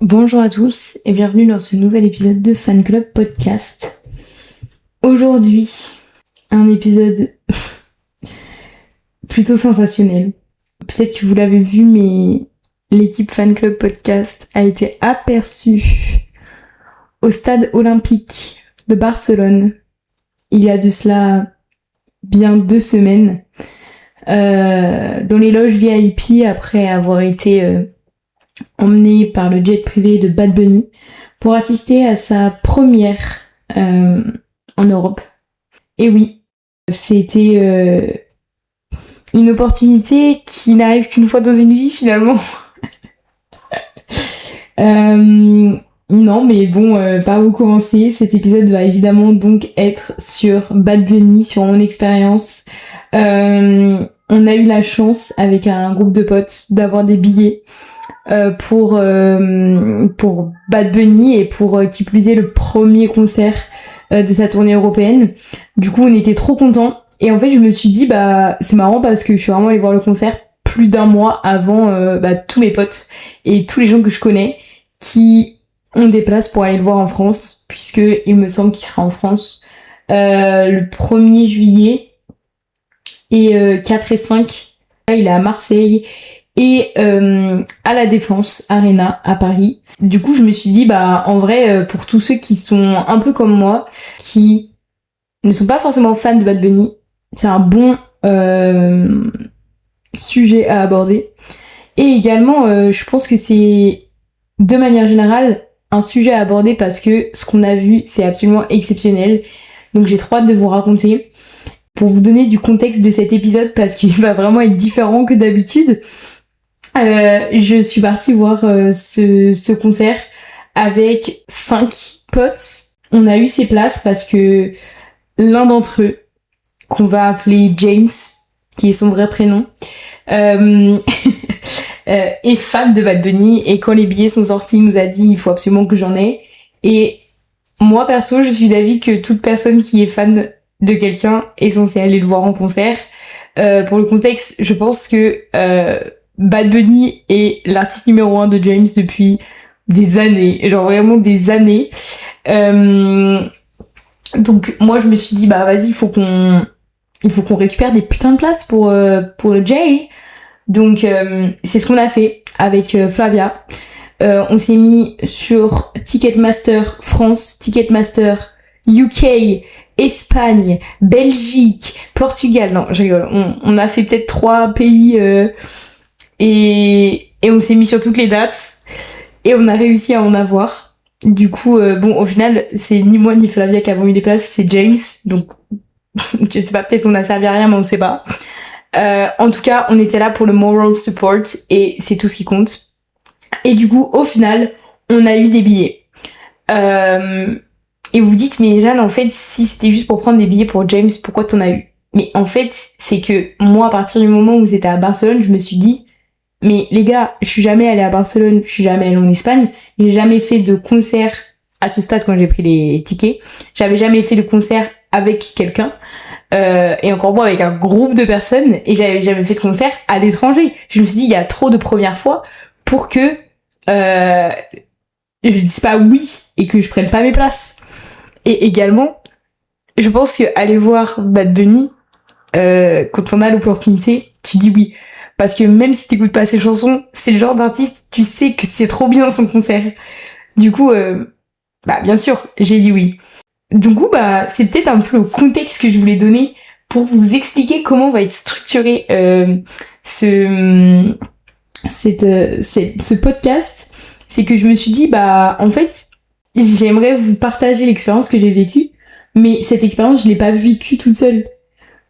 Bonjour à tous et bienvenue dans ce nouvel épisode de Fan Club Podcast. Aujourd'hui, un épisode plutôt sensationnel. Peut-être que vous l'avez vu, mais l'équipe Fan Club Podcast a été aperçue au stade olympique de Barcelone il y a de cela bien 2 semaines, dans les loges VIP après avoir été emmené par le jet privé de Bad Bunny pour assister à sa première en Europe. Et oui, c'était une opportunité qui n'arrive qu'une fois dans une vie finalement. Non mais bon, par où commencer? Cet épisode va évidemment donc être sur Bad Bunny, sur mon expérience. On a eu la chance avec un groupe de potes d'avoir des billets pour Bad Bunny et pour qui plus est le premier concert de sa tournée européenne. Du coup on était trop contents et en fait je me suis dit c'est marrant parce que je suis vraiment allée voir le concert plus d'un mois avant tous mes potes et tous les gens que je connais qui ont des places pour aller le voir en France, puisque il me semble qu'il sera en France le 1er juillet et 4 et 5. Là, il est à Marseille et à la Défense Arena à Paris. Du coup, je me suis dit, en vrai, pour tous ceux qui sont un peu comme moi, qui ne sont pas forcément fans de Bad Bunny, c'est un bon sujet à aborder. Et également, je pense que c'est, de manière générale, un sujet à aborder parce que ce qu'on a vu, c'est absolument exceptionnel. Donc j'ai trop hâte de vous raconter. Pour vous donner du contexte de cet épisode, parce qu'il va vraiment être différent que d'habitude, je suis partie voir ce concert avec 5 potes. On a eu ces places parce que l'un d'entre eux, qu'on va appeler James, qui est son vrai prénom, est fan de Bad Bunny, et quand les billets sont sortis, il nous a dit il faut absolument que j'en ai. Et moi perso, je suis d'avis que toute personne qui est fan de quelqu'un est censée aller le voir en concert. Pour le contexte, je pense que Bad Bunny est l'artiste numéro 1 de James depuis des années, genre vraiment des années. Donc moi je me suis dit vas-y, il faut qu'on récupère des putains de places pour le Jay. Donc c'est ce qu'on a fait avec Flavia. On s'est mis sur Ticketmaster France, Ticketmaster UK, Espagne, Belgique, Portugal. Non, je rigole. On a fait peut-être 3 pays et on s'est mis sur toutes les dates et on a réussi à en avoir. Du coup, au final, c'est ni moi ni Flavia qui avons eu des places, c'est James. Donc, je sais pas, peut-être on a servi à rien, mais on sait pas. En tout cas, on était là pour le moral support et c'est tout ce qui compte. Et du coup, au final, on a eu des billets. Et vous dites, mais Jeanne, en fait, si c'était juste pour prendre des billets pour James, pourquoi t'en as eu? Mais en fait, c'est que moi, à partir du moment où c'était à Barcelone, je me suis dit, mais les gars, je suis jamais allée à Barcelone, je suis jamais allée en Espagne, j'ai jamais fait de concert à ce stade quand j'ai pris les tickets, j'avais jamais fait de concert avec quelqu'un, et encore moins avec un groupe de personnes, et j'avais jamais fait de concert à l'étranger. Je me suis dit, il y a trop de premières fois pour que je dise pas oui et que je prenne pas mes places. Et également, je pense que aller voir Bad Bunny, quand on a l'opportunité, tu dis oui. Parce que même si t'écoutes pas ses chansons, c'est le genre d'artiste, tu sais que c'est trop bien son concert. Du coup, bien sûr, j'ai dit oui. Du coup, c'est peut-être un peu le contexte que je voulais donner pour vous expliquer comment va être structuré ce podcast. C'est que je me suis dit, en fait, j'aimerais vous partager l'expérience que j'ai vécue, mais cette expérience, je l'ai pas vécue toute seule.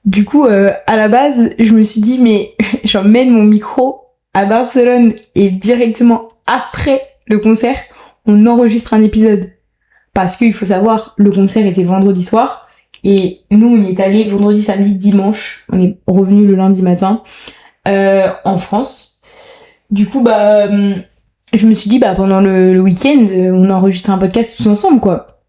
Du coup, à la base, je me suis dit, mais j'emmène mon micro à Barcelone et directement après le concert, on enregistre un épisode. Parce qu'il faut savoir, le concert était vendredi soir et nous, on y est allés vendredi, samedi, dimanche. On est revenu le lundi matin en France. Du coup, je me suis dit, pendant le week-end, on enregistre un podcast tous ensemble, quoi.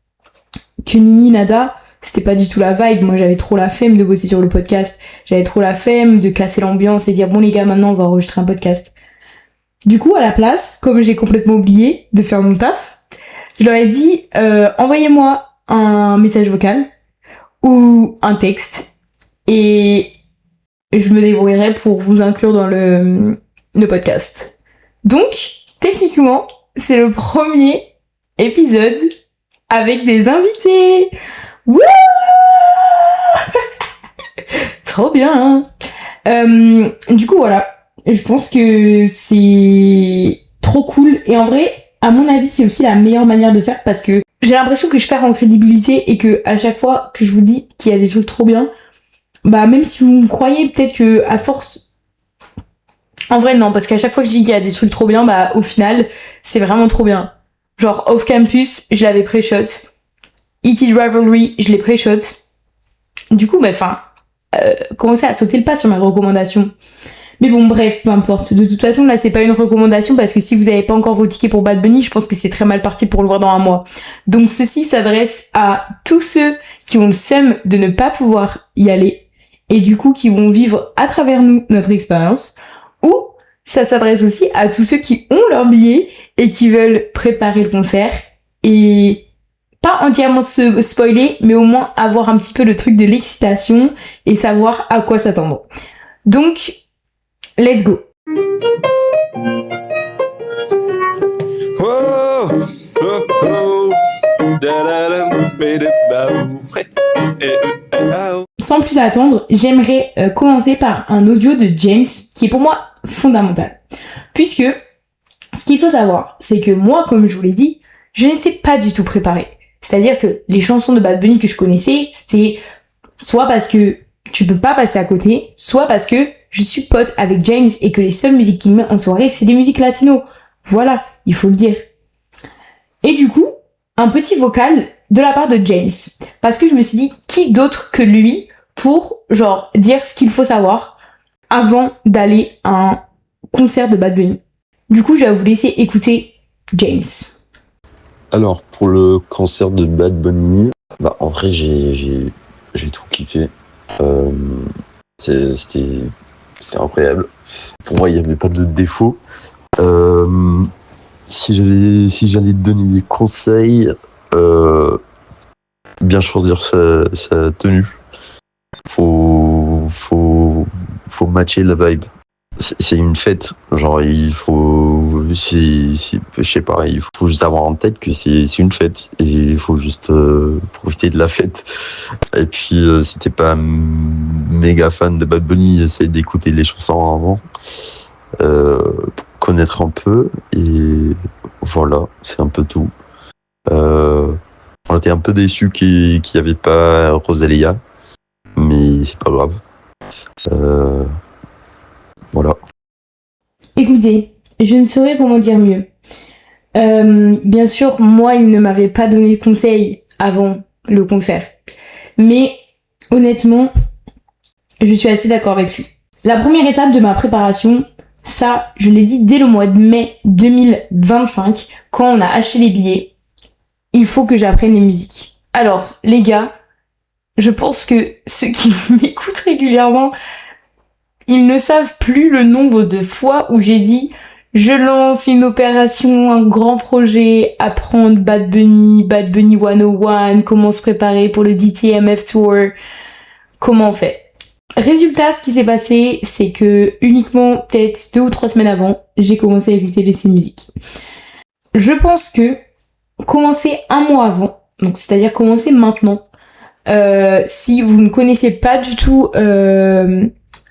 Que Nini, nada, c'était pas du tout la vibe. Moi, j'avais trop la flemme de bosser sur le podcast. J'avais trop la flemme de casser l'ambiance et dire, bon les gars, maintenant, on va enregistrer un podcast. Du coup, à la place, comme j'ai complètement oublié de faire mon taf, je leur ai dit envoyez-moi un message vocal ou un texte et je me débrouillerai pour vous inclure dans le podcast. Donc, techniquement, c'est le premier épisode avec des invités. Wouh Trop bien. Du coup, voilà. Je pense que c'est trop cool. Et en vrai, à mon avis, c'est aussi la meilleure manière de faire parce que j'ai l'impression que je perds en crédibilité et que à chaque fois que je vous dis qu'il y a des trucs trop bien, bah même si vous me croyez, peut-être que à force... En vrai, non, parce qu'à chaque fois que je dis qu'il y a des trucs trop bien, bah au final, c'est vraiment trop bien. Genre, Off Campus, je l'avais pré-shot. It Rivalry, je l'ai pré-shot. Du coup, bah, commencez à sauter le pas sur mes recommandations. Mais bon, bref, peu importe. De toute façon, là, c'est pas une recommandation parce que si vous avez pas encore vos tickets pour Bad Bunny, je pense que c'est très mal parti pour le voir dans un mois. Donc, ceci s'adresse à tous ceux qui ont le seum de ne pas pouvoir y aller et du coup, qui vont vivre à travers nous notre expérience. Ou ça s'adresse aussi à tous ceux qui ont leur billet et qui veulent préparer le concert et pas entièrement se spoiler, mais au moins avoir un petit peu le truc de l'excitation et savoir à quoi s'attendre. Donc, let's go. Sans plus attendre, j'aimerais commencer par un audio de James qui est pour moi fondamental. Puisque ce qu'il faut savoir, c'est que moi, comme je vous l'ai dit, je n'étais pas du tout préparée. C'est-à-dire que les chansons de Bad Bunny que je connaissais, c'était soit parce que tu peux pas passer à côté, soit parce que je suis pote avec James et que les seules musiques qu'il met en soirée, c'est des musiques latino. Voilà, il faut le dire. Et du coup, un petit vocal de la part de James. Parce que je me suis dit, qui d'autre que lui pour, genre, dire ce qu'il faut savoir avant d'aller à un concert de Bad Bunny. Du coup, je vais vous laisser écouter James. Alors, pour le concert de Bad Bunny, bah, en vrai, j'ai tout kiffé. C'était incroyable. Pour moi, il n'y avait pas de défaut. Si j'allais te donner des conseils, bien choisir sa tenue. Faut matcher la vibe. C'est une fête, genre je sais pas, il faut juste avoir en tête que c'est une fête et il faut juste profiter de la fête. Et puis si t'es pas méga fan de Bad Bunny, essaye d'écouter les chansons avant, pour connaître un peu et voilà, c'est un peu tout. On était un peu déçus qu'il y avait pas Rosalia, mais c'est pas grave. Voilà. Écoutez, je ne saurais comment dire mieux. Bien sûr, moi, il ne m'avait pas donné de conseils avant le concert. Mais honnêtement, je suis assez d'accord avec lui. La première étape de ma préparation, ça, je l'ai dit dès le mois de mai 2025, quand on a acheté les billets, il faut que j'apprenne les musiques. Alors, les gars, je pense que ceux qui m'écoutent régulièrement, ils ne savent plus le nombre de fois où j'ai dit je lance une opération, un grand projet, apprendre Bad Bunny 101, comment se préparer pour le DTMF Tour, comment on fait. Résultat, ce qui s'est passé, c'est que uniquement peut-être 2 ou 3 semaines avant, j'ai commencé à écouter ses musiques. Je pense que commencer un mois avant, donc c'est-à-dire commencer maintenant, si vous ne connaissez pas du tout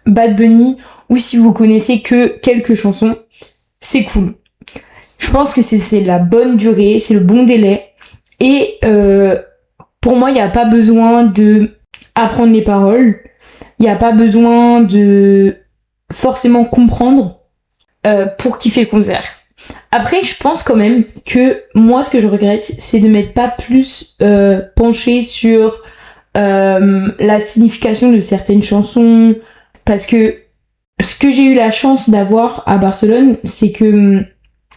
Bad Bunny ou si vous connaissez que quelques chansons, c'est cool. Je pense que c'est la bonne durée, c'est le bon délai et pour moi, il n'y a pas besoin de apprendre les paroles, il n'y a pas besoin de forcément comprendre pour kiffer le concert. Après, je pense quand même que moi, ce que je regrette, c'est de m'être pas plus penchée sur la signification de certaines chansons, parce que ce que j'ai eu la chance d'avoir à Barcelone, c'est que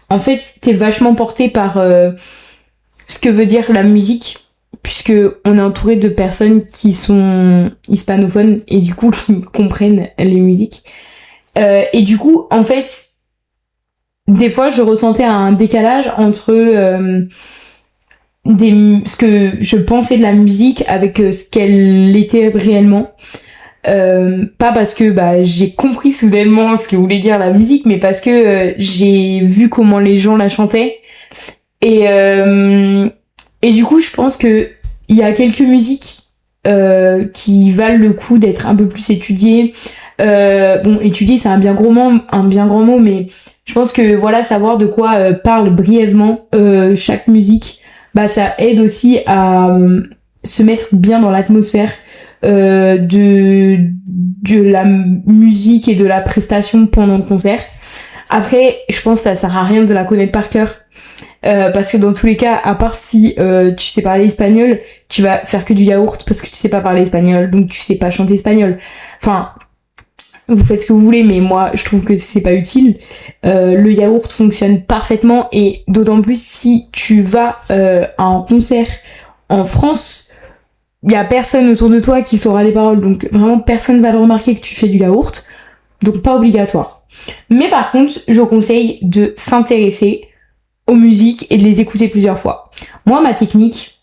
en fait, t'es vachement porté par ce que veut dire la musique, puisque on est entouré de personnes qui sont hispanophones et du coup qui comprennent les musiques. Et du coup, en fait, des fois je ressentais un décalage entre ce que je pensais de la musique avec ce qu'elle était réellement. Pas parce que j'ai compris soudainement ce que voulait dire la musique, mais parce que j'ai vu comment les gens la chantaient. Et du coup, je pense que il y a quelques musiques qui valent le coup d'être un peu plus étudiées. Bon, étudier, c'est un bien grand mot, mais je pense que voilà, savoir de quoi parle brièvement chaque musique, ça aide aussi à se mettre bien dans l'atmosphère de la musique et de la prestation pendant le concert. Après, je pense que ça sert à rien de la connaître par cœur. Parce que dans tous les cas, à part si tu sais parler espagnol, tu vas faire que du yaourt parce que tu sais pas parler espagnol, donc tu sais pas chanter espagnol. Enfin, vous faites ce que vous voulez, mais moi, je trouve que c'est pas utile. Le yaourt fonctionne parfaitement, et d'autant plus si tu vas à un concert en France, il y a personne autour de toi qui saura les paroles, donc vraiment personne va le remarquer que tu fais du yaourt, donc pas obligatoire. Mais par contre, je conseille de s'intéresser aux musiques et de les écouter plusieurs fois. Moi, ma technique,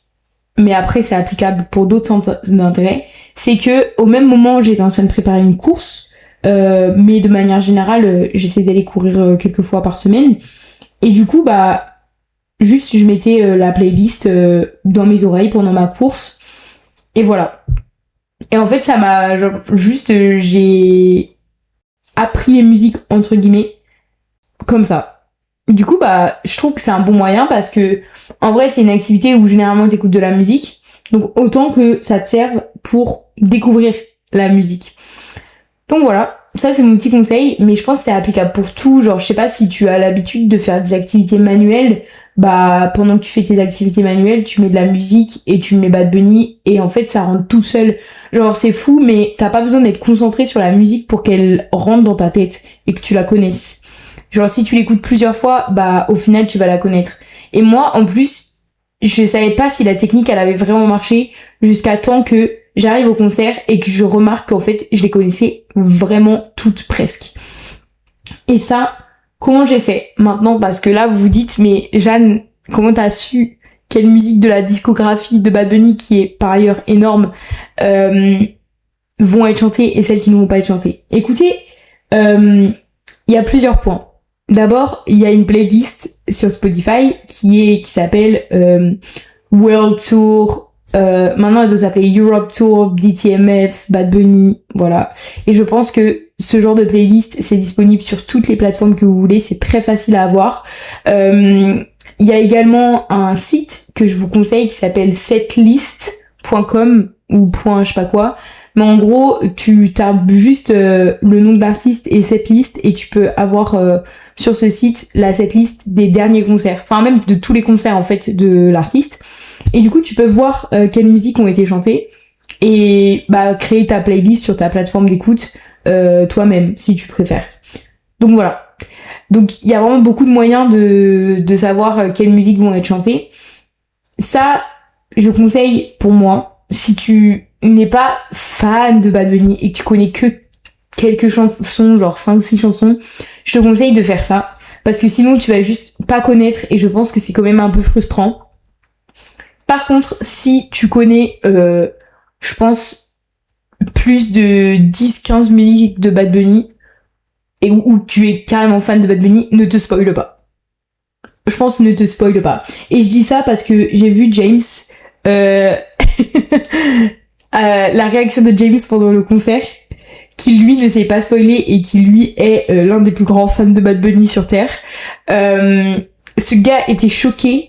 mais après c'est applicable pour d'autres centres d'intérêt, c'est que au même moment où j'étais en train de préparer une course, mais de manière générale, j'essaie d'aller courir quelques fois par semaine, et du coup juste je mettais la playlist dans mes oreilles pendant ma course, et voilà. Et en fait ça m'a j'ai appris les musiques entre guillemets comme ça. Du coup, je trouve que c'est un bon moyen parce que, en vrai, c'est une activité où généralement t'écoutes de la musique. Donc, autant que ça te serve pour découvrir la musique. Donc voilà, ça c'est mon petit conseil, mais je pense que c'est applicable pour tout. Genre, je sais pas si tu as l'habitude de faire des activités manuelles, pendant que tu fais tes activités manuelles, tu mets de la musique et tu mets Bad Bunny, et en fait, ça rentre tout seul. Genre, c'est fou, mais t'as pas besoin d'être concentré sur la musique pour qu'elle rentre dans ta tête et que tu la connaisses. Genre, si tu l'écoutes plusieurs fois, au final, tu vas la connaître. Et moi, en plus, je savais pas si la technique, elle avait vraiment marché jusqu'à temps que j'arrive au concert et que je remarque qu'en fait, je les connaissais vraiment toutes presque. Et ça, comment j'ai fait maintenant? Parce que là, vous vous dites, mais Jeanne, comment t'as su quelle musique de la discographie de Bad Bunny, qui est par ailleurs énorme, vont être chantées et celles qui ne vont pas être chantées? Écoutez, il y a plusieurs points. D'abord, il y a une playlist sur Spotify qui s'appelle World Tour. Maintenant, elle doit s'appeler Europe Tour, DTMF, Bad Bunny, voilà. Et je pense que ce genre de playlist, c'est disponible sur toutes les plateformes que vous voulez. C'est très facile à avoir. Il y a également un site que je vous conseille qui s'appelle setlist.com ou point je sais pas quoi. Mais en gros, tu tapes juste le nom de l'artiste et setlist, et tu peux avoir sur ce site la setlist des derniers concerts. Enfin, même de tous les concerts, en fait, de l'artiste. Et du coup, tu peux voir quelles musiques ont été chantées et créer ta playlist sur ta plateforme d'écoute toi-même, si tu préfères. Donc voilà. Donc, il y a vraiment beaucoup de moyens de savoir quelles musiques vont être chantées. Ça, je conseille pour moi, si tu n'es pas fan de Bad Bunny et que tu connais que quelques chansons, genre 5-6 chansons, je te conseille de faire ça. Parce que sinon, tu vas juste pas connaître, et je pense que c'est quand même un peu frustrant. Par contre, si tu connais, je pense, plus de 10-15 musiques de Bad Bunny, et où tu es carrément fan de Bad Bunny, ne te spoile pas. Je pense, ne te spoile pas. Et je dis ça parce que j'ai vu James, la réaction de James pendant le concert, qui lui ne s'est pas spoilé et qui lui est l'un des plus grands fans de Bad Bunny sur Terre. Ce gars était choqué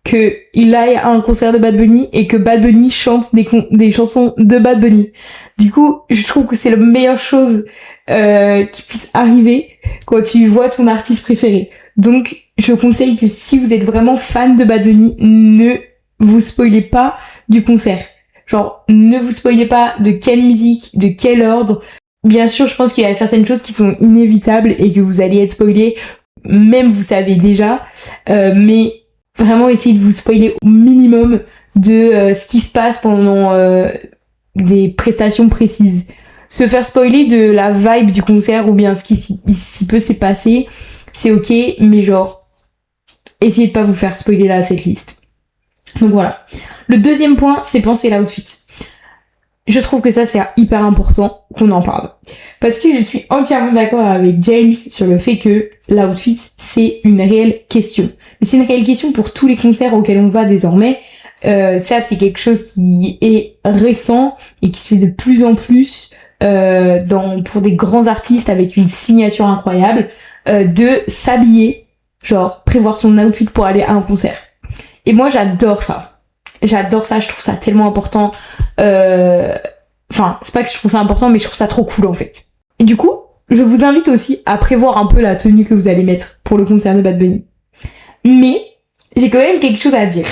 qu'il aille à un concert de Bad Bunny et que Bad Bunny chante des chansons de Bad Bunny. Du coup, je trouve que c'est la meilleure chose qui puisse arriver quand tu vois ton artiste préféré. Donc, je conseille que si vous êtes vraiment fan de Bad Bunny, ne vous spoilez pas du concert. Genre, ne vous spoilez pas de quelle musique, de quel ordre. Bien sûr, je pense qu'il y a certaines choses qui sont inévitables et que vous allez être spoilés, même vous savez déjà, mais vraiment essayez de vous spoiler au minimum de ce qui se passe pendant des prestations précises. Se faire spoiler de la vibe du concert ou bien ce qui s'y peut s'est passé, c'est ok, mais genre, essayez de pas vous faire spoiler là cette liste. Donc voilà. Le deuxième point, c'est penser l'outfit. Je trouve que ça, c'est hyper important qu'on en parle. Parce que je suis entièrement d'accord avec James sur le fait que l'outfit, c'est une réelle question. C'est une réelle question pour tous les concerts auxquels on va désormais. Ça, c'est quelque chose qui est récent et qui se fait de plus en plus pour des grands artistes avec une signature incroyable, de s'habiller, genre prévoir son outfit pour aller à un concert. Et moi, j'adore ça. J'adore ça, je trouve ça tellement important. Enfin, c'est pas que je trouve ça important, mais je trouve ça trop cool en fait. Et du coup, je vous invite aussi à prévoir un peu la tenue que vous allez mettre pour le concert de Bad Bunny. Mais j'ai quand même quelque chose à dire.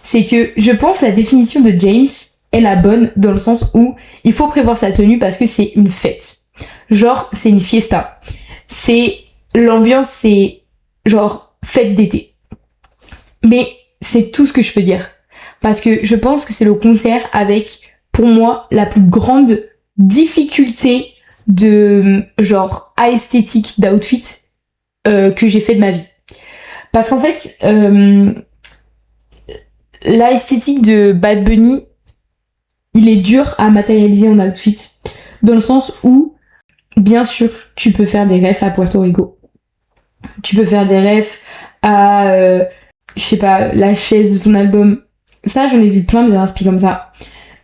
C'est que je pense la définition de James est la bonne dans le sens où il faut prévoir sa tenue parce que c'est une fête. Genre, c'est une fiesta. L'ambiance, c'est genre fête d'été. Mais c'est tout ce que je peux dire. Parce que je pense que c'est le concert avec, pour moi, la plus grande difficulté de genre esthétique d'outfit que j'ai fait de ma vie. Parce qu'en fait, l'esthétique de Bad Bunny, il est dur à matérialiser en outfit. Dans le sens où, bien sûr, tu peux faire des refs à Puerto Rico. Tu peux faire des refs à, je sais pas, la chaise de son album. Ça, j'en ai vu plein des inspi comme ça.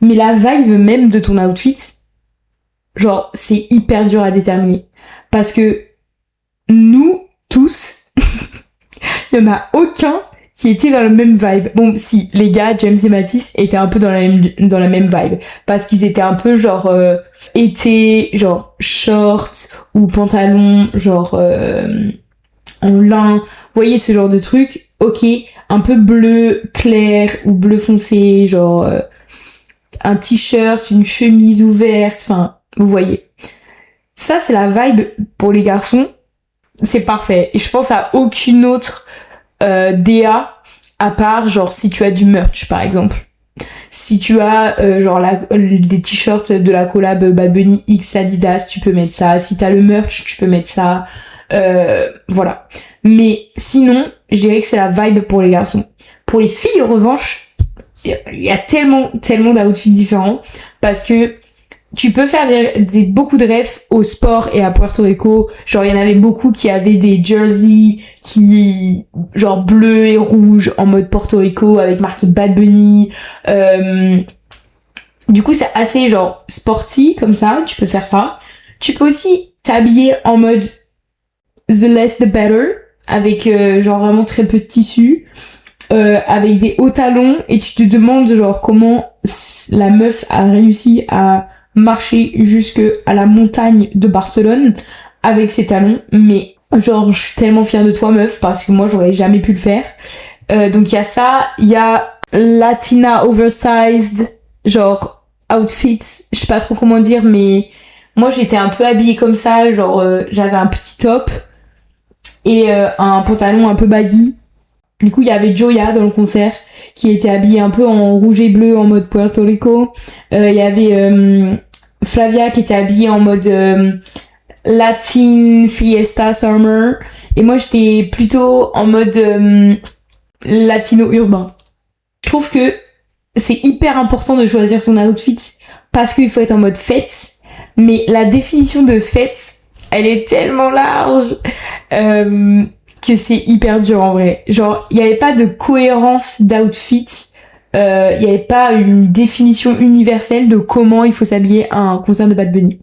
Mais la vibe même de ton outfit, genre, c'est hyper dur à déterminer. Parce que nous, tous, il y en a aucun qui était dans la même vibe. Bon, si, les gars, James et Matisse étaient un peu dans la même vibe. Parce qu'ils étaient un peu genre, été, genre, short ou pantalon, genre, en lin. Vous voyez ce genre de truc? Ok, un peu bleu clair ou bleu foncé, genre un t-shirt, une chemise ouverte, enfin, vous voyez. Ça, c'est la vibe pour les garçons. C'est parfait. Et je pense à aucune autre DA à part, genre, si tu as du merch, par exemple. Si tu as, genre, des t-shirts de la collab Bad Bunny X Adidas, tu peux mettre ça. Si t'as le merch, tu peux mettre ça. Voilà. Mais sinon, je dirais que c'est la vibe pour les garçons. Pour les filles, en revanche, il y a tellement d'outfits différents parce que tu peux faire beaucoup de refs au sport et à Puerto Rico. Genre, il y en avait beaucoup qui avaient des jerseys genre bleu et rouge en mode Porto Rico avec marqué Bad Bunny. Du coup, c'est assez genre sporty comme ça. Tu peux faire ça. Tu peux aussi t'habiller en mode the less the better, avec genre vraiment très peu de tissu, avec des hauts talons, et tu te demandes genre comment la meuf a réussi à marcher jusque à la montagne de Barcelone avec ses talons. Mais genre, je suis tellement fière de toi, meuf, parce que moi j'aurais jamais pu le faire. Donc il y a ça, il y a Latina oversized, genre outfit, je sais pas trop comment dire, mais moi j'étais un peu habillée comme ça, genre j'avais un petit top et un pantalon un peu baggy. Du coup, il y avait Joya dans le concert qui était habillée un peu en rouge et bleu en mode Puerto Rico. Il y avait Flavia qui était habillée en mode Latin Fiesta Summer. Et moi, j'étais plutôt en mode latino urbain. Je trouve que c'est hyper important de choisir son outfit parce qu'il faut être en mode fête. Mais la définition de fête, elle est tellement large que c'est hyper dur en vrai. Genre, il n'y avait pas de cohérence d'outfit. Il n'y avait pas une définition universelle de comment il faut s'habiller à un concert de Bad Bunny.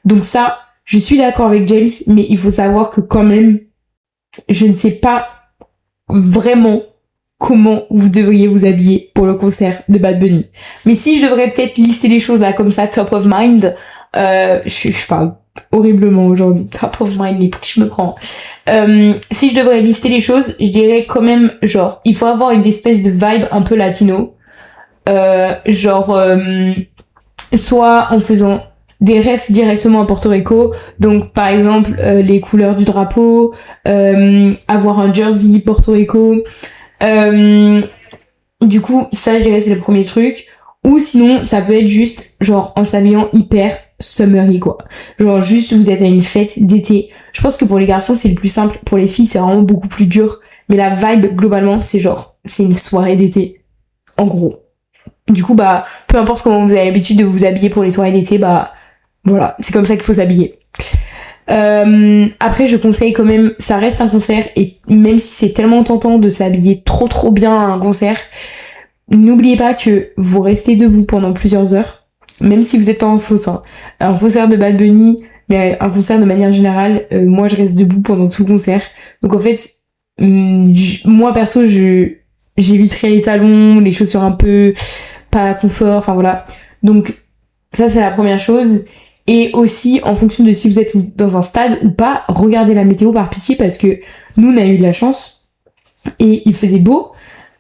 Donc ça, je suis d'accord avec James, mais il faut savoir que quand même, je ne sais pas vraiment comment vous devriez vous habiller pour le concert de Bad Bunny. Mais si je devrais peut-être lister les choses là comme ça, top of mind, je parle horriblement aujourd'hui, top of mind, mais pour que je me prends. Si je devrais lister les choses, je dirais quand même, genre, il faut avoir une espèce de vibe un peu latino. Soit en faisant des refs directement à Porto Rico, donc par exemple les couleurs du drapeau, avoir un jersey Porto Rico. Du coup, ça je dirais c'est le premier truc. Ou sinon, ça peut être juste, genre, en s'habillant hyper summery, quoi. Genre, juste, vous êtes à une fête d'été. Je pense que pour les garçons, c'est le plus simple. Pour les filles, c'est vraiment beaucoup plus dur. Mais la vibe, globalement, c'est genre, c'est une soirée d'été. En gros. Du coup, bah, peu importe comment vous avez l'habitude de vous habiller pour les soirées d'été, bah, voilà, c'est comme ça qu'il faut s'habiller. Après, je conseille quand même, ça reste un concert, et même si c'est tellement tentant de s'habiller trop bien à un concert, n'oubliez pas que vous restez debout pendant plusieurs heures, même si vous n'êtes pas en fosse. Hein. Un concert de Bad Bunny, mais un concert de manière générale, moi je reste debout pendant tout le concert. Donc en fait, moi perso, j'éviterai les talons, les chaussures un peu pas confort, enfin voilà. Donc ça c'est la première chose. Et aussi, en fonction de si vous êtes dans un stade ou pas, regardez la météo par pitié, parce que nous, on a eu de la chance et il faisait beau,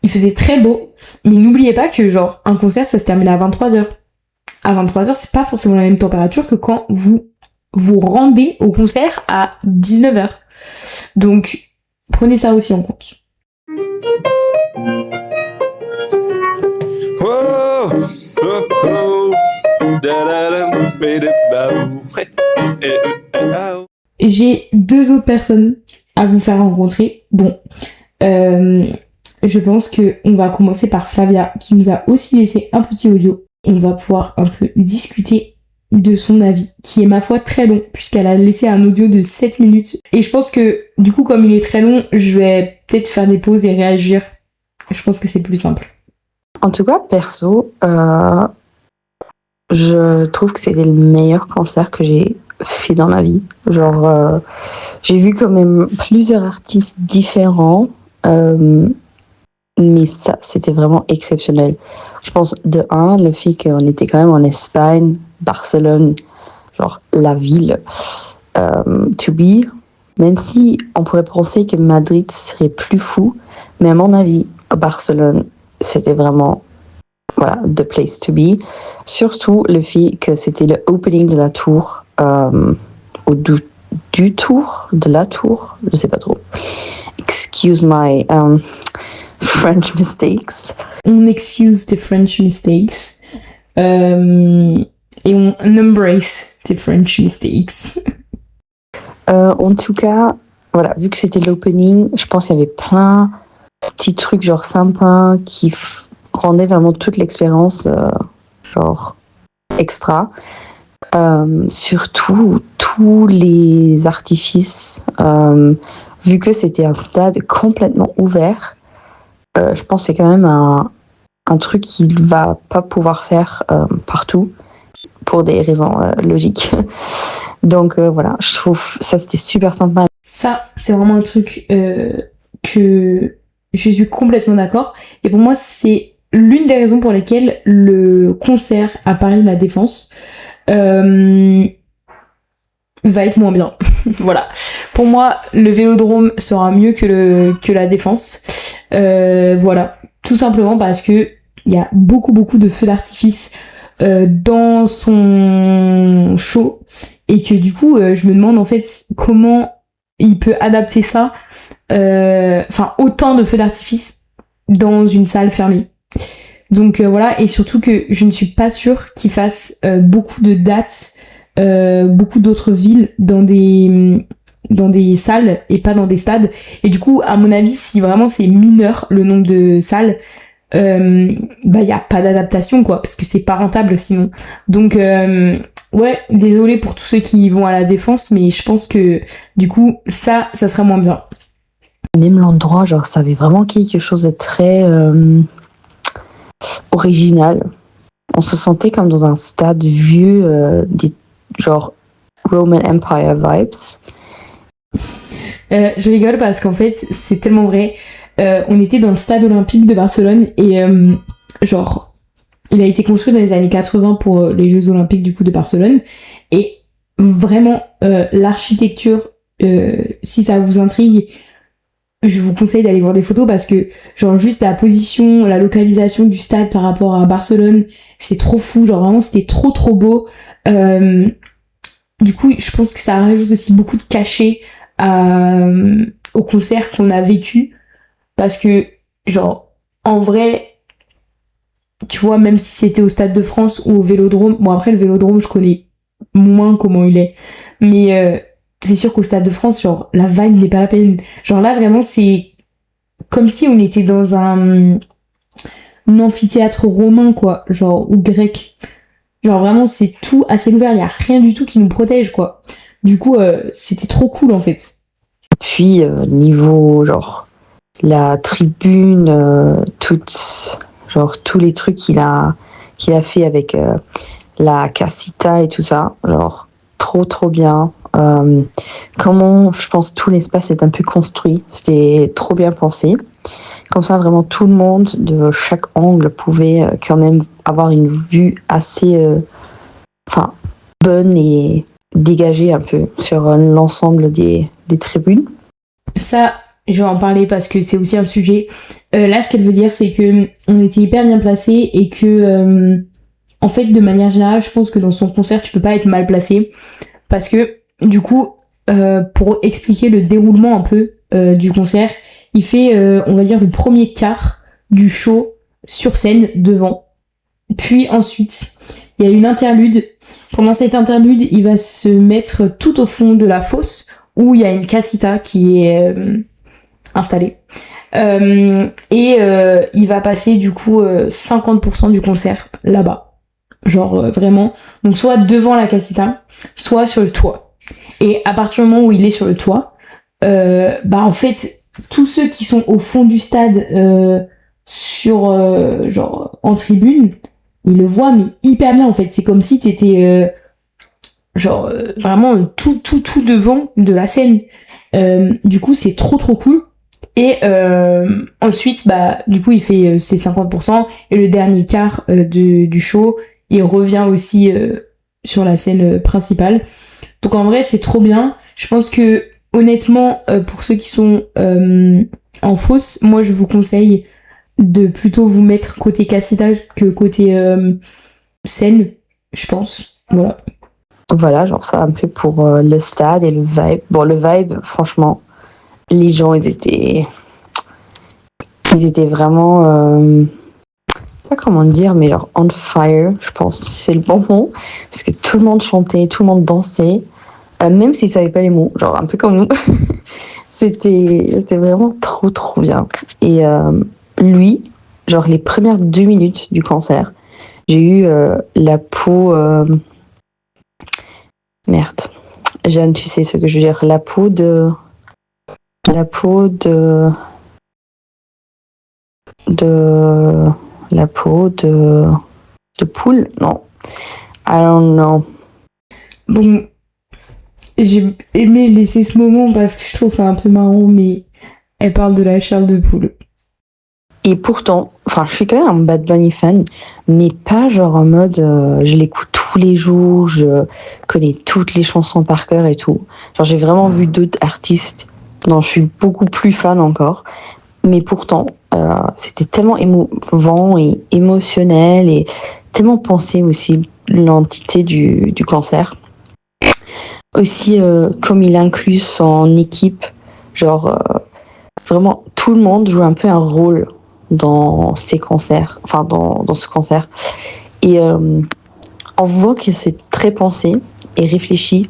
il faisait très beau, mais n'oubliez pas que genre un concert, ça se termine à 23h. À 23h, c'est pas forcément la même température que quand vous rendez au concert à 19h. Donc, prenez ça aussi en compte. Whoa, oh, oh. J'ai 2 autres personnes à vous faire rencontrer. Bon, je pense que on va commencer par Flavia, qui nous a aussi laissé un petit audio. On va pouvoir un peu discuter de son avis, qui est ma foi très long, puisqu'elle a laissé un audio de 7 minutes. Et je pense que, du coup, comme il est très long, je vais peut-être faire des pauses et réagir. Je pense que c'est plus simple. En tout cas, perso, je trouve que c'était le meilleur concert que j'ai fait dans ma vie. Genre, j'ai vu quand même plusieurs artistes différents, mais ça, c'était vraiment exceptionnel. Je pense, de un, le fait qu'on était quand même en Espagne, Barcelone, genre la ville, to be, même si on pourrait penser que Madrid serait plus fou, mais à mon avis, Barcelone, c'était vraiment, voilà, the place to be. Surtout le fait que c'était le opening de la tour, ou du tour, de la tour, je sais pas trop. Excuse my French mistakes. On excuse the French mistakes. Et on embrace the French mistakes. En tout cas, voilà, vu que c'était l'opening, je pense qu'il y avait plein de petits trucs genre sympas qui rendaient vraiment toute l'expérience genre extra. Surtout tous les artifices, vu que c'était un stade complètement ouvert, je pense que c'est quand même un truc qu'il va pas pouvoir faire partout pour des raisons logiques. Donc voilà, je trouve ça c'était super sympa. Ça, c'est vraiment un truc que je suis complètement d'accord. Et pour moi, c'est l'une des raisons pour lesquelles le concert à Paris La Défense va être moins bien. Voilà. Pour moi, le Vélodrome sera mieux que la Défense. Voilà. Tout simplement parce que il y a beaucoup de feux d'artifice dans son show, et que du coup, je me demande en fait comment il peut adapter ça, enfin autant de feux d'artifice dans une salle fermée. Donc voilà, et surtout que je ne suis pas sûre qu'il fasse beaucoup de dates, beaucoup d'autres villes dans des salles et pas dans des stades. Et du coup, à mon avis, si vraiment c'est mineur le nombre de salles, bah y a pas d'adaptation quoi, parce que c'est pas rentable sinon. Donc ouais, désolé pour tous ceux qui vont à La Défense, mais je pense que du coup ça sera moins bien. Même l'endroit, genre ça avait vraiment quelque chose de très original. On se sentait comme dans un stade vieux, des genre Roman Empire vibes. Je rigole parce qu'en fait c'est tellement vrai. On était dans le stade olympique de Barcelone et genre il a été construit dans les années 80 pour les Jeux olympiques du coup de Barcelone, et vraiment l'architecture, si ça vous intrigue, je vous conseille d'aller voir des photos, parce que genre juste la position, la localisation du stade par rapport à Barcelone, c'est trop fou, genre vraiment c'était trop beau. Du coup je pense que ça rajoute aussi beaucoup de cachet au concert qu'on a vécu, parce que genre en vrai tu vois, même si c'était au Stade de France ou au Vélodrome, bon après le Vélodrome je connais moins comment il est, mais c'est sûr qu'au Stade de France, genre la vibe n'est pas la peine. Genre là vraiment c'est comme si on était dans un amphithéâtre romain quoi, genre ou grec. Genre vraiment c'est tout à ciel ouvert, y a rien du tout qui nous protège quoi. Du coup c'était trop cool en fait. Puis niveau genre la tribune, tous les trucs qu'il a fait avec la casita et tout ça, genre trop bien. Comment je pense tout l'espace est un peu construit, c'était trop bien pensé. Comme ça vraiment tout le monde de chaque angle pouvait quand même avoir une vue assez bonne et dégagée un peu sur l'ensemble des tribunes. Ça, je vais en parler parce que c'est aussi un sujet. Là, ce qu'elle veut dire, c'est que on était hyper bien placés et que, en fait, de manière générale, je pense que dans son concert, tu peux pas être mal placé parce que, du coup, pour expliquer le déroulement un peu du concert, il fait, on va dire, le premier quart du show sur scène devant. Puis ensuite, il y a une interlude. Pendant cette interlude, il va se mettre tout au fond de la fosse où il y a une casita qui est installée. Il va passer du coup 50% du concert là-bas. Genre vraiment. Donc soit devant la casita, soit sur le toit. Et à partir du moment où il est sur le toit, en fait, tous ceux qui sont au fond du stade genre en tribune, ils le voient mais hyper bien en fait. C'est comme si t'étais vraiment tout devant de la scène. Du coup c'est trop cool. Et ensuite du coup il fait ses 50% et le dernier quart du show il revient aussi sur la scène principale. Donc en vrai c'est trop bien. Je pense que honnêtement pour ceux qui sont en fosse, moi je vous conseille de plutôt vous mettre côté casita que côté scène, je pense. Voilà, genre ça un peu pour le stade et le vibe. Bon, le vibe, franchement, les gens, ils étaient vraiment, pas comment dire, mais genre on fire, je pense, c'est le bon mot, parce que tout le monde chantait, tout le monde dansait, même s'ils savaient pas les mots, genre un peu comme nous. C'était vraiment trop bien. Et lui, genre les premières 2 minutes du concert, j'ai eu la peau... Merde. Jeanne, tu sais ce que je veux dire. La peau de poule. Non. I don't know. Bon, j'ai aimé laisser ce moment parce que je trouve ça un peu marrant, mais elle parle de la chair de poule. Et pourtant, je suis quand même un Bad Bunny fan, mais pas genre en mode je l'écoute tous les jours, je connais toutes les chansons par cœur et tout. Genre j'ai vraiment vu d'autres artistes dont je suis beaucoup plus fan encore, mais pourtant c'était tellement émouvant et émotionnel et tellement pensé aussi l'entité du concert. Aussi comme il inclut son équipe, genre vraiment tout le monde joue un peu un rôle dans ces concerts, dans ce concert. Et on voit que c'est très pensé et réfléchi,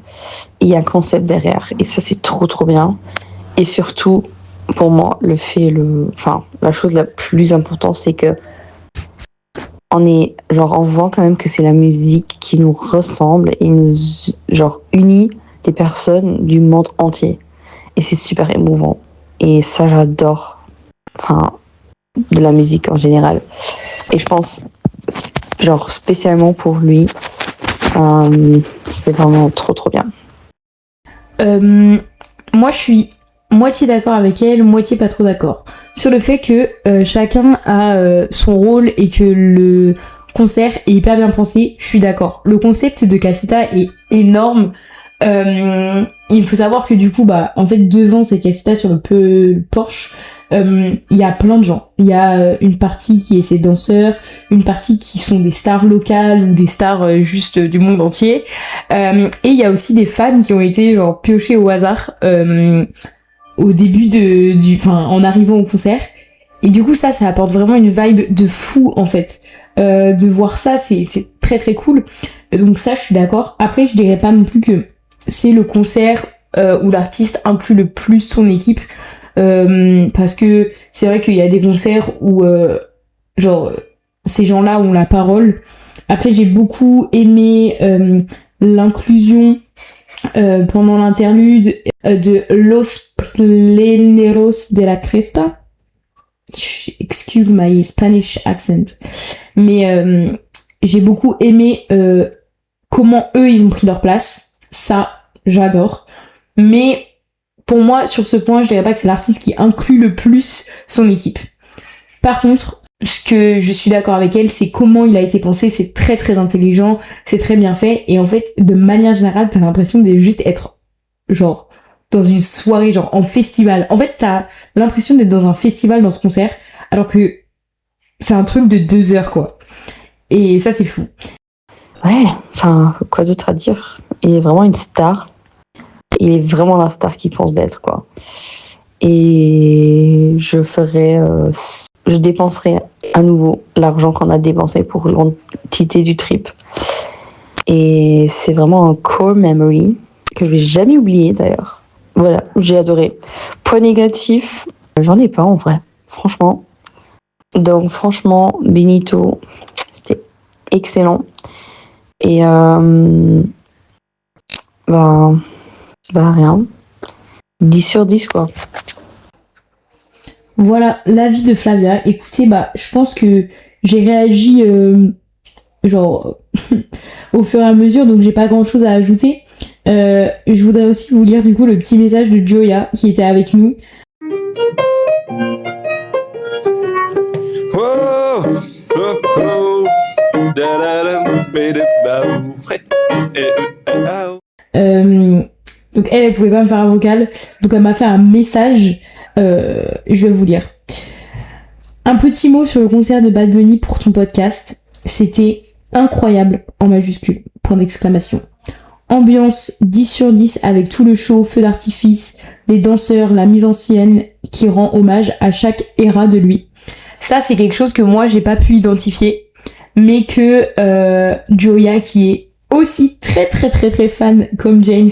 et il y a un concept derrière. Et ça, c'est trop bien. Et surtout, pour moi, la chose la plus importante, c'est que on voit quand même que c'est la musique qui nous ressemble et nous, unit des personnes du monde entier. Et c'est super émouvant. Et ça, j'adore. De la musique en général. Et je pense, spécialement pour lui, c'était vraiment trop bien. Moi, je suis moitié d'accord avec elle, moitié pas trop d'accord. Sur le fait que chacun a son rôle et que le concert est hyper bien pensé, je suis d'accord. Le concept de Casita est énorme. Il faut savoir que du coup, en fait, devant cette Casita sur le porche, il y a plein de gens. Il y a une partie qui est ses danseurs, une partie qui sont des stars locales ou des stars juste du monde entier. Et il y a aussi des fans qui ont été piochés au hasard au début en arrivant au concert. Et du coup, ça apporte vraiment une vibe de fou, en fait. De voir ça, c'est très très cool. Donc ça, je suis d'accord. Après, je dirais pas non plus que c'est le concert où l'artiste inclut le plus son équipe. Parce que c'est vrai qu'il y a des concerts où, genre, ces gens-là ont la parole. Après, j'ai beaucoup aimé l'inclusion pendant l'interlude de Los Pleneros de la Cresta. Excuse my Spanish accent. Mais j'ai beaucoup aimé comment eux, ils ont pris leur place. Ça, j'adore. Mais pour moi, sur ce point, je dirais pas que c'est l'artiste qui inclut le plus son équipe. Par contre, ce que je suis d'accord avec elle, c'est comment il a été pensé, c'est très très intelligent, c'est très bien fait, et en fait, de manière générale, t'as l'impression de juste être, genre, dans une soirée, genre, en festival. En fait, t'as l'impression d'être dans un festival dans ce concert, alors que c'est un truc de 2 heures, quoi. Et ça, c'est fou. Ouais, enfin, quoi d'autre à dire? Il est vraiment une star. Il est vraiment la star qu'il pense d'être, quoi. Et je dépenserai à nouveau l'argent qu'on a dépensé pour l'entité du trip. Et c'est vraiment un core memory que je vais jamais oublier, d'ailleurs. Voilà, j'ai adoré. Point négatif, j'en ai pas en vrai, franchement. Donc franchement, Benito, c'était excellent. Et rien. 10 sur 10, quoi. Voilà l'avis de Flavia. Écoutez, je pense que j'ai réagi au fur et à mesure, donc j'ai pas grand chose à ajouter. Je voudrais aussi vous lire du coup le petit message de Joya qui était avec nous. Whoa, oh, oh. Donc elle pouvait pas me faire un vocal, donc elle m'a fait un message. Je vais vous lire. Un petit mot sur le concert de Bad Bunny pour ton podcast. C'était incroyable en majuscule. Point d'exclamation. Ambiance 10 sur 10 avec tout le show, feu d'artifice, les danseurs, la mise en scène qui rend hommage à chaque éra de lui. Ça, c'est quelque chose que moi, j'ai pas pu identifier, mais que Joya, qui est aussi très très très très fan, comme James,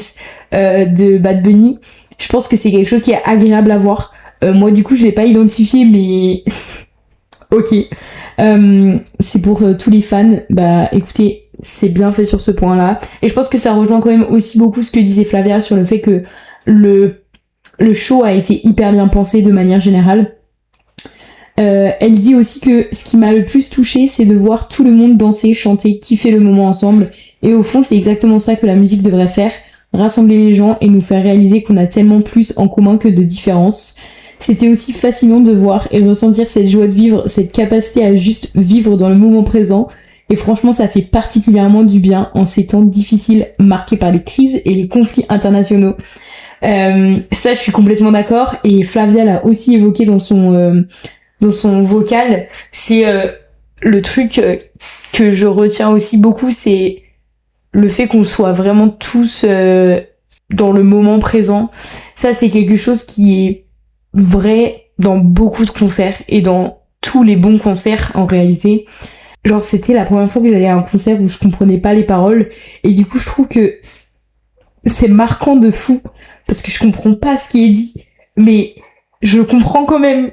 de Bad Bunny, je pense que c'est quelque chose qui est agréable à voir. Moi, du coup, je l'ai pas identifié, mais ok. C'est pour tous les fans. Écoutez, c'est bien fait sur ce point-là. Et je pense que ça rejoint quand même aussi beaucoup ce que disait Flavia sur le fait que le show a été hyper bien pensé de manière générale. Elle dit aussi que ce qui m'a le plus touchée, c'est de voir tout le monde danser, chanter, kiffer le moment ensemble. Et au fond, c'est exactement ça que la musique devrait faire, rassembler les gens et nous faire réaliser qu'on a tellement plus en commun que de différences. C'était aussi fascinant de voir et ressentir cette joie de vivre, cette capacité à juste vivre dans le moment présent. Et franchement, ça fait particulièrement du bien en ces temps difficiles marqués par les crises et les conflits internationaux. Ça, je suis complètement d'accord. Et Flavia l'a aussi évoqué dans son vocal. C'est le truc que je retiens aussi beaucoup, c'est le fait qu'on soit vraiment tous dans le moment présent. Ça, c'est quelque chose qui est vrai dans beaucoup de concerts et dans tous les bons concerts en réalité. Genre, c'était la première fois que j'allais à un concert où je comprenais pas les paroles, et du coup je trouve que c'est marquant de fou parce que je comprends pas ce qui est dit, mais je le comprends quand même.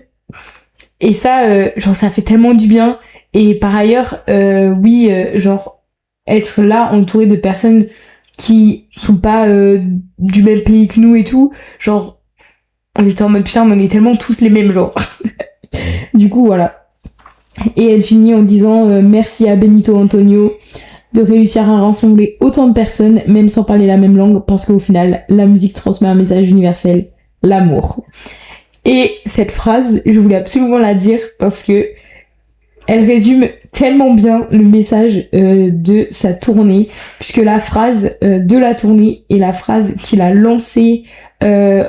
Et ça, ça fait tellement du bien. Et par ailleurs, être là entouré de personnes qui sont pas du même pays que nous et tout, on était en mode putain, on est tellement tous les mêmes, genre. Du coup, voilà. Et elle finit en disant merci à Benito Antonio de réussir à rassembler autant de personnes, même sans parler la même langue, parce qu'au final, la musique transmet un message universel, l'amour. Et cette phrase, je voulais absolument la dire parce que elle résume tellement bien le message de sa tournée, puisque la phrase de la tournée et la phrase qu'il a lancée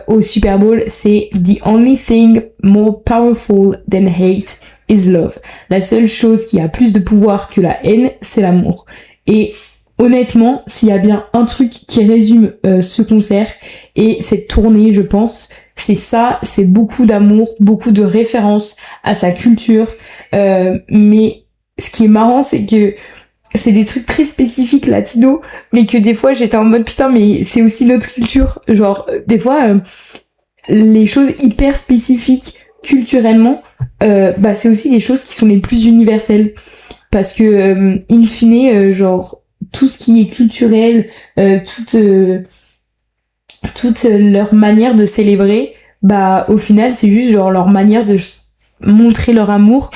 au Super Bowl, c'est The only thing more powerful than hate is love. La seule chose qui a plus de pouvoir que la haine, c'est l'amour. Et honnêtement, s'il y a bien un truc qui résume ce concert et cette tournée, je pense, c'est ça, c'est beaucoup d'amour, beaucoup de références à sa culture. Mais ce qui est marrant, c'est que c'est des trucs très spécifiques latinos, mais que des fois j'étais en mode putain, mais c'est aussi notre culture. Genre, des fois, les choses hyper spécifiques culturellement, c'est aussi les choses qui sont les plus universelles. Parce que, in fine, genre, tout ce qui est culturel, toute leur manière de célébrer, au final, c'est juste genre leur manière de montrer leur amour.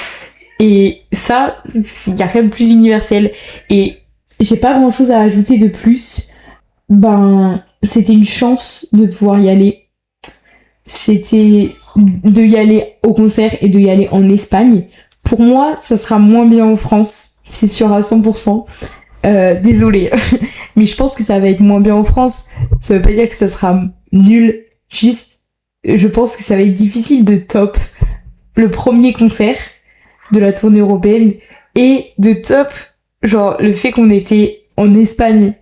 Et ça, il y a rien de plus universel. Et j'ai pas grand chose à ajouter de plus. C'était une chance de pouvoir y aller. C'était de y aller au concert et de y aller en Espagne. Pour moi, ça sera moins bien en France. C'est sûr à 100%. Désolée. Mais je pense que ça va être moins bien en France. Ça veut pas dire que ça sera nul. Juste, je pense que ça va être difficile de top le premier concert de la tournée européenne et de top genre le fait qu'on était en Espagne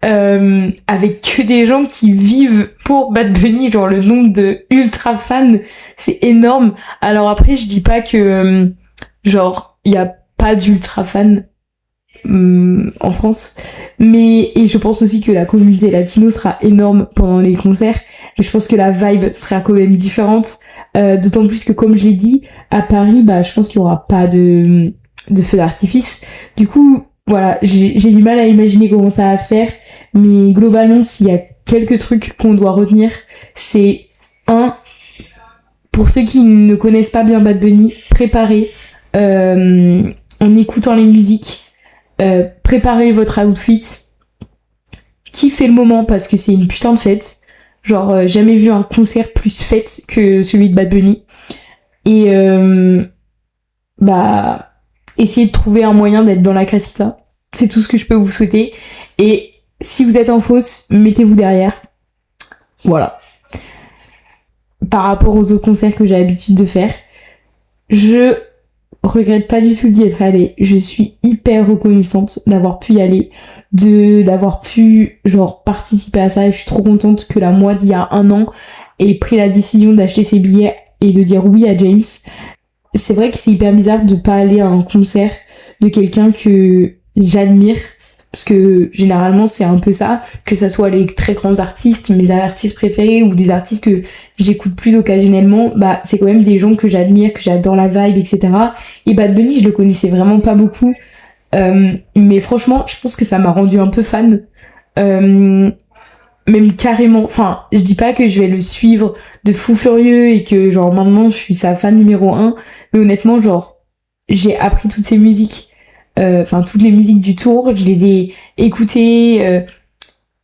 avec que des gens qui vivent pour Bad Bunny, genre le nombre de ultra fans, c'est énorme. Alors après, je dis pas que genre il y a pas d'ultra fans en France, et je pense aussi que la communauté latino sera énorme pendant les concerts, mais je pense que la vibe sera quand même différente, d'autant plus que comme je l'ai dit, à Paris, je pense qu'il y aura pas de feu d'artifice. Du coup, voilà, j'ai du mal à imaginer comment ça va se faire, mais globalement, s'il y a quelques trucs qu'on doit retenir, c'est pour ceux qui ne connaissent pas bien Bad Bunny, préparez en écoutant les musiques, préparez votre outfit, kiffez le moment parce que c'est une putain de fête. Genre, jamais vu un concert plus fête que celui de Bad Bunny. Et essayez de trouver un moyen d'être dans la casita. C'est tout ce que je peux vous souhaiter. Et si vous êtes en fausse, mettez-vous derrière. Voilà. Par rapport aux autres concerts que j'ai l'habitude de faire, je regrette pas du tout d'y être allée. Je suis hyper reconnaissante d'avoir pu y aller, d'avoir pu genre participer à ça, et je suis trop contente que la moi d'il y a 1 an ait pris la décision d'acheter ses billets et de dire oui à James. C'est vrai que c'est hyper bizarre de pas aller à un concert de quelqu'un que j'admire, parce que généralement c'est un peu ça, que ça soit les très grands artistes, mes artistes préférés, ou des artistes que j'écoute plus occasionnellement, c'est quand même des gens que j'admire, que j'adore la vibe, etc. Et Bad Bunny, je le connaissais vraiment pas beaucoup, mais franchement, je pense que ça m'a rendu un peu fan, même carrément. Enfin, je dis pas que je vais le suivre de fou furieux et que genre maintenant je suis sa fan numéro 1, mais honnêtement, genre j'ai appris toutes ses musiques. Toutes les musiques du tour, je les ai écoutées,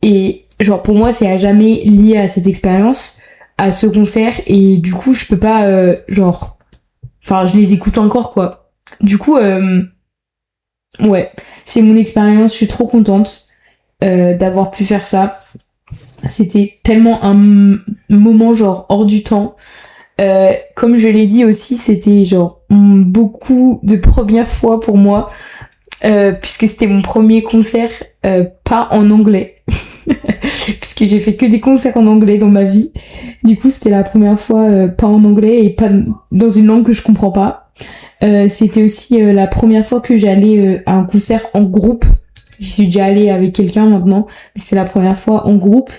et genre pour moi c'est à jamais lié à cette expérience, à ce concert, et du coup je peux pas je les écoute encore quoi. Du coup ouais, c'est mon expérience, je suis trop contente d'avoir pu faire ça. C'était tellement un moment genre hors du temps. Comme je l'ai dit aussi, c'était genre beaucoup de premières fois pour moi, puisque c'était mon premier concert pas en anglais, puisque j'ai fait que des concerts en anglais dans ma vie. Du coup, c'était la première fois pas en anglais et pas dans une langue que je comprends pas. C'était aussi la première fois que j'allais à un concert en groupe. J'y suis déjà allée avec quelqu'un maintenant, mais c'était la première fois en groupe.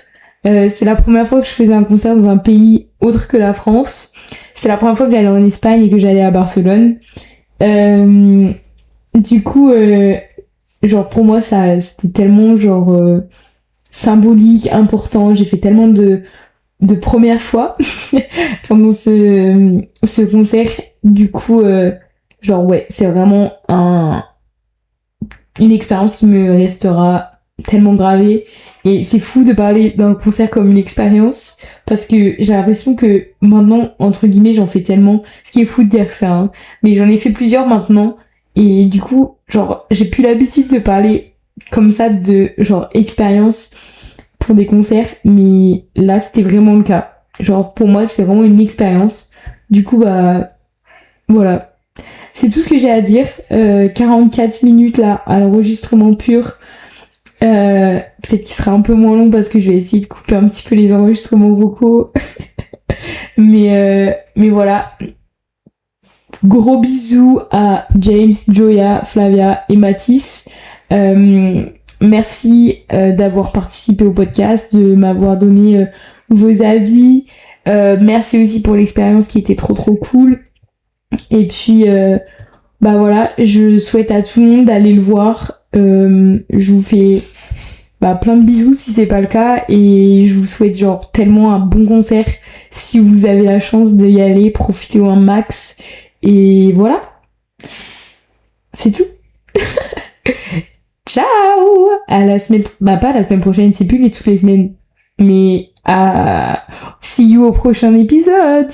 C'est la première fois que je faisais un concert dans un pays autre que la France. C'est la première fois que j'allais en Espagne et que j'allais à Barcelone. Du coup, pour moi, ça, c'était tellement, symbolique, important. J'ai fait tellement de premières fois pendant ce concert. Du coup, c'est vraiment une expérience qui me restera tellement gravée. Et c'est fou de parler d'un concert comme une expérience, parce que j'ai l'impression que maintenant, entre guillemets, j'en fais tellement. Ce qui est fou de dire ça, hein, mais j'en ai fait plusieurs maintenant. Et du coup, j'ai plus l'habitude de parler comme ça de, expérience pour des concerts. Mais là, c'était vraiment le cas. Pour moi, c'est vraiment une expérience. Du coup, voilà. C'est tout ce que j'ai à dire. 44 minutes, là, à l'enregistrement pur. Peut-être qu'il sera un peu moins long parce que je vais essayer de couper un petit peu les enregistrements vocaux. Mais voilà. Gros bisous à James, Joya, Flavia et Mathis. Merci d'avoir participé au podcast, de m'avoir donné vos avis. Merci aussi pour l'expérience qui était trop cool. Et puis, bah voilà, je souhaite à tout le monde d'aller le voir. Je vous fais plein de bisous si c'est pas le cas. Et je vous souhaite genre tellement un bon concert. Si vous avez la chance d'y aller, profitez au max. Et voilà. C'est tout. Ciao! À la semaine... pas la semaine prochaine, c'est plus les toutes les semaines. Mais see you au prochain épisode!